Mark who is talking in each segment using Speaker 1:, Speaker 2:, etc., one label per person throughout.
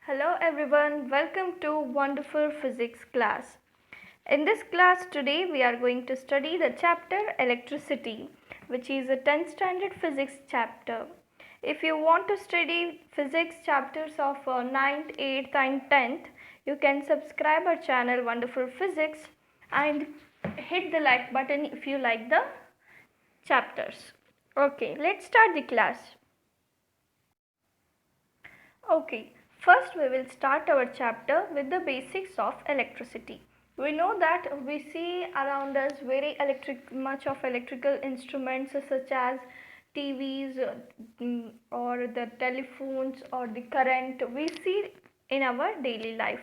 Speaker 1: Hello everyone, welcome to Wonderful Physics class. In this class today we are going to study the chapter Electricity, which is a 10th standard physics chapter. If you want to study physics chapters of 9th, 8th and 10th, you can subscribe our channel Wonderful Physics and hit the like button if you like the chapters. Okay, let's start the class. Okay, first we will start our chapter with the basics of electricity. We know that we see around us much of electrical instruments such as TVs or the telephones or the current we see in our daily life.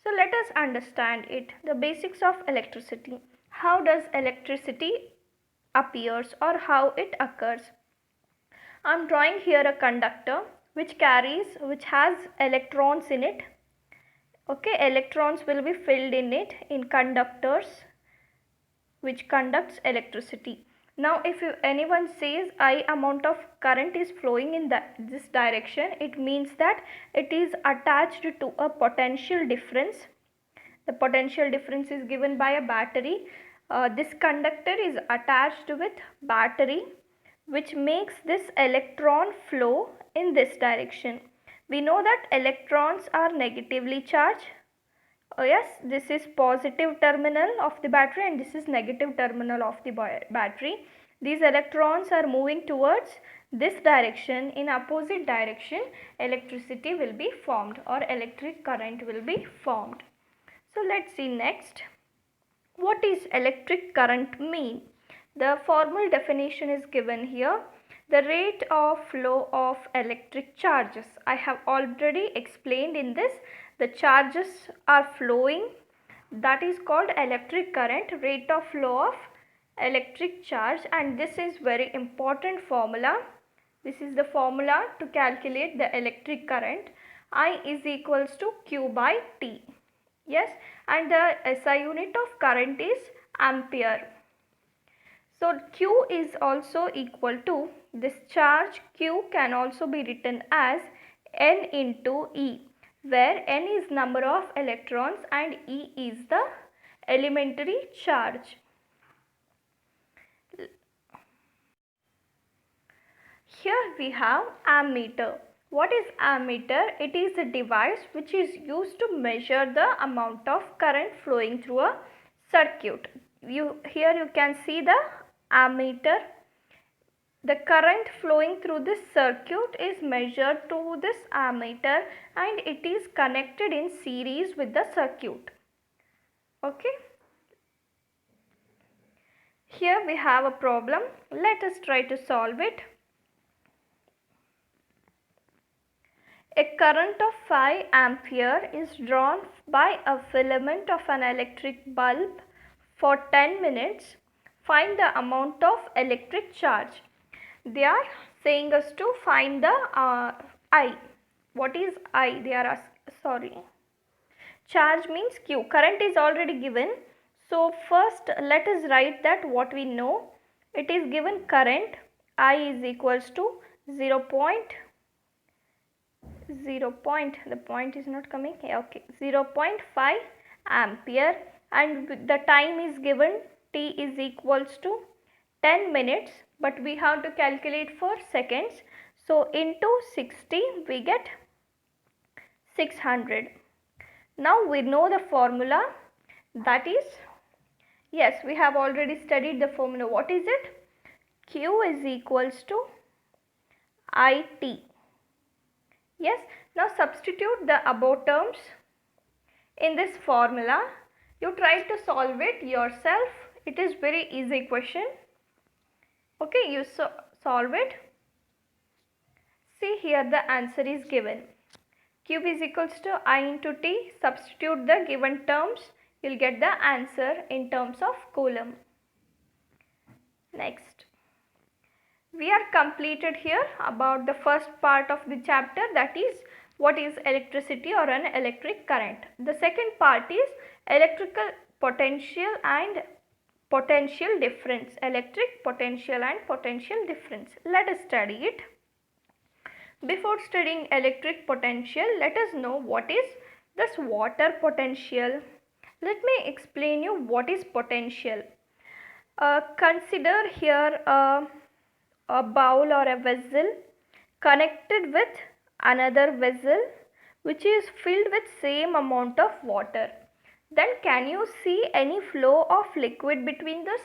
Speaker 1: So let us understand it, the basics of electricity. How does electricity appears or how it occurs? I am drawing here a conductor which has electrons in it. Okay, electrons will be filled in it in conductors which conducts electricity. Now if anyone says I amount of current is flowing in this direction, it means that it is attached to a potential difference. The potential difference is given by a battery. This conductor is attached with battery, which makes this electron flow in this direction. We know that electrons are negatively charged. Yes, this is positive terminal of the battery and this is negative terminal of the battery. These electrons are moving towards this direction. In opposite direction, electricity will be formed or electric current will be formed. So let's see next. What is electric current mean? The formal definition is given here. The rate of flow of electric charges. I have already explained in this. The charges are flowing. That is called electric current, rate of flow of electric charge, and this is very important formula. This is the formula to calculate the electric current. I is equals to Q by T. Yes, and the SI unit of current is ampere. So Q is also equal to, this charge Q can also be written as N into E, where N is number of electrons and E is the elementary charge. Here we have ammeter. What is ammeter? It is a device which is used to measure the amount of current flowing through a circuit. Here you can see the ammeter. The current flowing through this circuit is measured to this ammeter and it is connected in series with the circuit. Okay. Here we have a problem. Let us try to solve it. A current of 5 ampere is drawn by a filament of an electric bulb for 10 minutes. Find the amount of electric charge. They are saying us to find the I. What is I? They are sorry. Charge means Q. Current is already given. So first let us write that what we know. It is given current I is equals to 0. The point is not coming. Okay, 0.5 ampere, and the time is given T is equals to 10 minutes, but we have to calculate for seconds. So into 60 we get 600. Now we know the formula, that is, yes, we have already studied the formula. What is it? Q is equals to IT. Yes, now substitute the above terms in this formula. You try to solve it yourself. It is very easy question. Okay, you solve it. See here the answer is given. Q is equals to I into T. Substitute the given terms. You will get the answer in terms of coulomb. Next. We are completed here about the first part of the chapter, that is what is electricity or an electric current. The second part is electrical potential and potential difference. Electric potential and potential difference. Let us study it. Before studying electric potential, let us know what is this water potential. Let me explain you what is potential. Consider here a bowl or a vessel connected with another vessel which is filled with same amount of water. Then can you see any flow of liquid between this?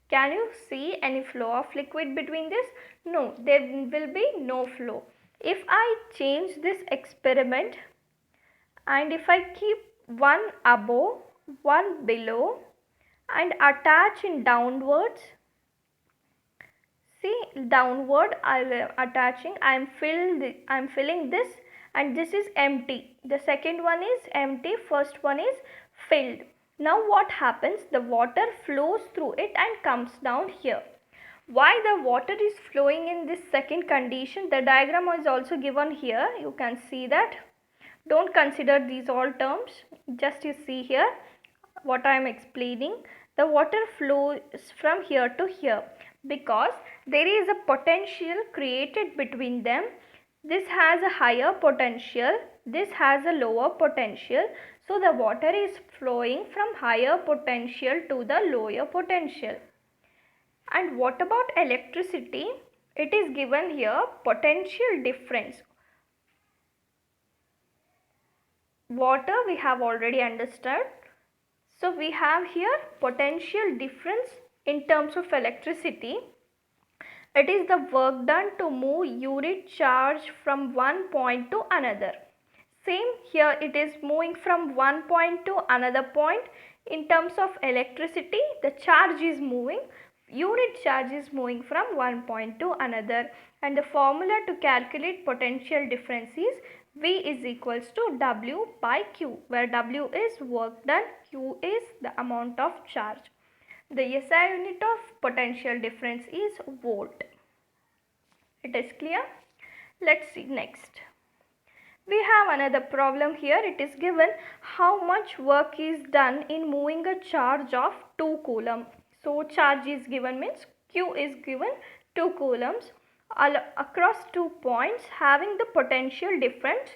Speaker 1: Can you see any flow of liquid between this? No, there will be no flow. If I change this experiment and if I keep one above, one below and attach in downwards, see downward I am attaching, I am filling this and this is empty. The second one is empty, first one is filled. Now what happens? The water flows through it and comes down here. Why the water is flowing in this second condition? The diagram is also given here. You can see that. Don't consider these all terms. Just you see here what I am explaining. The water flows from here to here because there is a potential created between them. This has a higher potential, this has a lower potential. So the water is flowing from higher potential to the lower potential. And what about electricity? It is given here potential difference. Water we have already understood. So we have here potential difference in terms of electricity. It is the work done to move unit charge from one point to another. Same here, it is moving from one point to another point. In terms of electricity, the charge is moving, unit charge is moving from one point to another, and the formula to calculate potential difference is V is equals to W by Q, where W is work done, Q is the amount of charge. The SI unit of potential difference is volt. It is clear? Let's see next. We have another problem here. It is given how much work is done in moving a charge of 2 coulomb. So charge is given means Q is given 2 coulombs across 2 points having the potential difference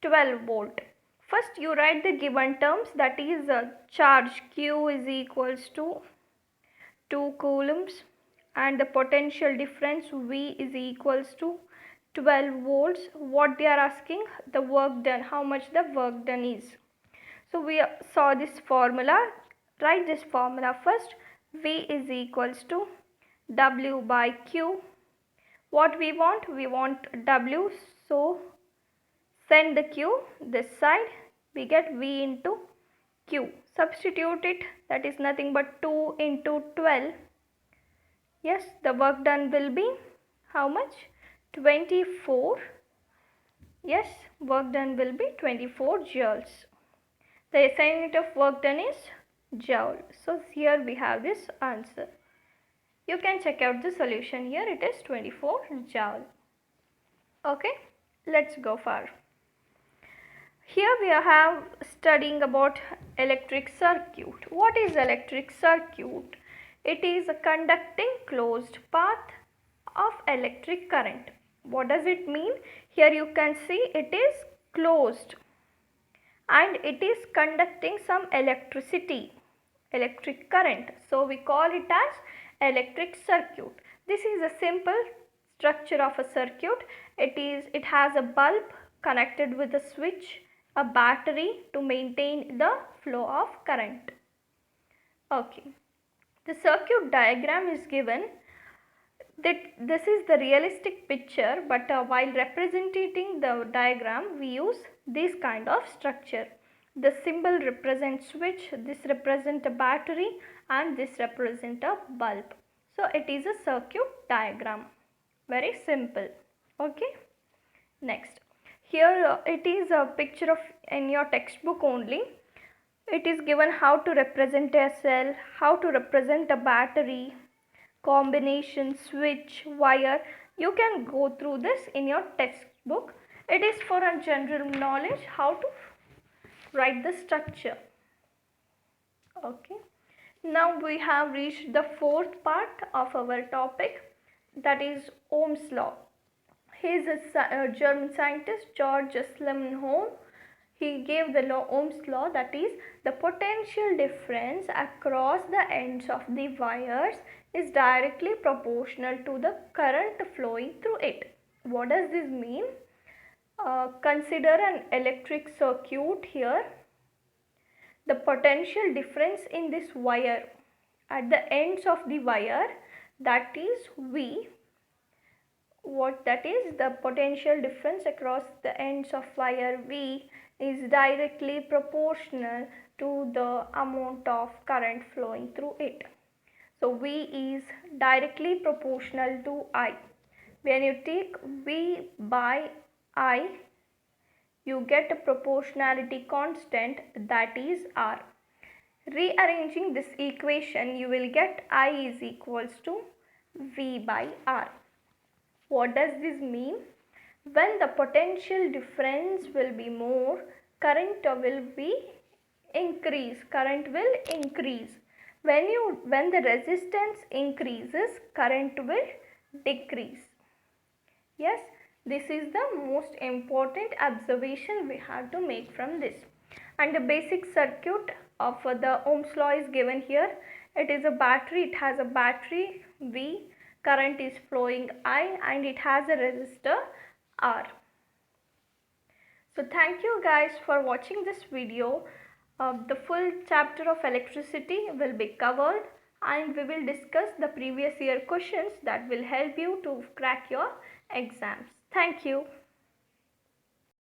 Speaker 1: 12 volt. First you write the given terms, that is charge Q is equals to 2 coulombs and the potential difference V is equals to 12 volts. What they are asking, the work done, how much the work done is. So we saw this formula. Write this formula first. V is equals to W by Q. What we want? We want W. So send the Q this side. We get V into Q. Substitute it. That is nothing but 2 into 12. Yes, the work done will be how much? 24. Yes, work done will be 24 joules. The SI unit of work done is joule. So here we have this answer. You can check out the solution here. It is 24 joule. Okay, let's go far. Here we have studying about electric circuit. What is electric circuit? It is a conducting closed path of electric current. What does it mean? Here you can see it is closed and it is conducting some electricity, electric current. So we call it as electric circuit. This is a simple structure of a circuit. It has a bulb connected with a switch, a battery to maintain the flow of current. Okay. The circuit diagram is given. This is the realistic picture, but while representing the diagram we use this kind of structure. The symbol represents switch, this represents a battery and this represents a bulb. So it is a circuit diagram. Very simple. Okay. Next. Here it is a picture of in your textbook only. It is given how to represent a cell, how to represent a battery, combination, switch, wire. You can go through this in your textbook. It is for a general knowledge how to write the structure. Okay. Now we have reached the fourth part of our topic, that is Ohm's law. He is a German scientist, Georg Schlemenholm. He gave the law, Ohm's law, that is the potential difference across the ends of the wires is directly proportional to the current flowing through it. What does this mean? Consider an electric circuit here. The potential difference in this wire at the ends of the wire, that is V. What that is, the potential difference across the ends of wire V is directly proportional to the amount of current flowing through it. So V is directly proportional to I. When you take V by I, you get a proportionality constant, that is R. Rearranging this equation, you will get I is equals to V by R. What does this mean? When the potential difference will be more, current will increase. When the resistance increases, current will decrease. Yes, this is the most important observation we have to make from this. And the basic circuit of the Ohm's law is given here. It is a battery. It has a battery V, current is flowing I, and it has a resistor R. So thank you guys for watching this video. The full chapter of electricity will be covered, and we will discuss the previous year questions that will help you to crack your exams. Thank you.